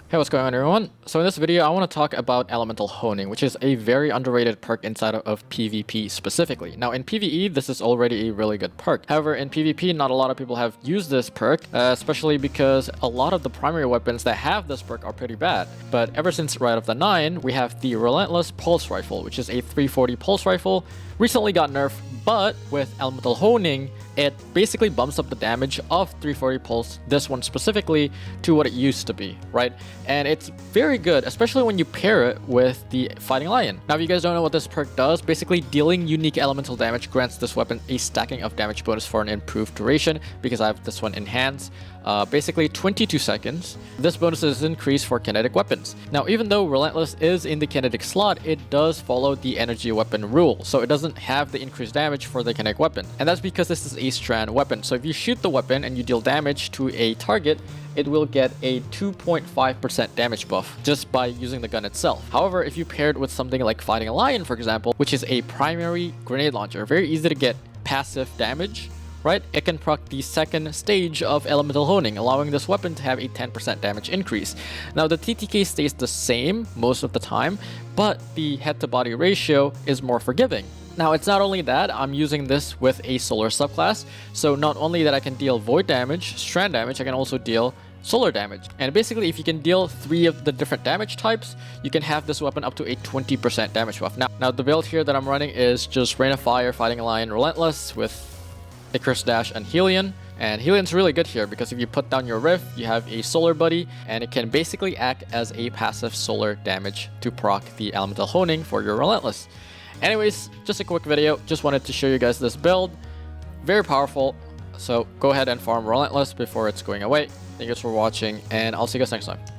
Hey, what's going on everyone? So in this video, I want to talk about Elemental Honing, which is a very underrated perk inside of PvP specifically. Now in PvE, this is already a really good perk. However, in PvP, not a lot of people have used this perk, especially because a lot of the primary weapons that have this perk are pretty bad. But ever since Rite of the Nine, we have the Relentless Pulse Rifle, which is a 340 pulse rifle, recently got nerfed, but with Elemental Honing, it basically bumps up the damage of 340 pulse, this one specifically, to what it used to be, right? And it's very good, especially when you pair it with the Fighting Lion. Now, if you guys don't know what this perk does, basically dealing unique elemental damage grants this weapon a stacking of damage bonus for an improved duration, because I have this one in hands. Basically 22 seconds. This bonus is increased for kinetic weapons. Now, even though Relentless is in the kinetic slot, it does follow the energy weapon rule, so it doesn't have the increased damage for the kinetic weapon. And that's because this is a strand weapon. So if you shoot the weapon and you deal damage to a target, it will get a 2.5% damage buff just by using the gun itself. However, if you pair it with something like Fighting Lion, for example, which is a primary grenade launcher, very easy to get passive damage, right? It can proc the second stage of Elemental Honing, allowing this weapon to have a 10% damage increase. Now, the TTK stays the same most of the time, but the head-to-body ratio is more forgiving. Now, it's not only that, I'm using this with a solar subclass, so not only that I can deal void damage, strand damage, I can also deal solar damage. And basically, if you can deal 3 of the different damage types, you can have this weapon up to a 20% damage buff. Now the build here that I'm running is just Rain of Fire, Fighting Lion, Relentless with Icarus Dash and 𝚕𝚒𝚗𝚜. And 𝚕𝚒𝚗𝚜's really good here because if you put down your Rift, you have a solar buddy, and it can basically act as a passive solar damage to proc the Elemental Honing for your Relentless. Anyways, just a quick video. Just wanted to show you guys this build. Very powerful. So go ahead and farm Relentless before it's going away. Thank you guys for watching, and I'll see you guys next time.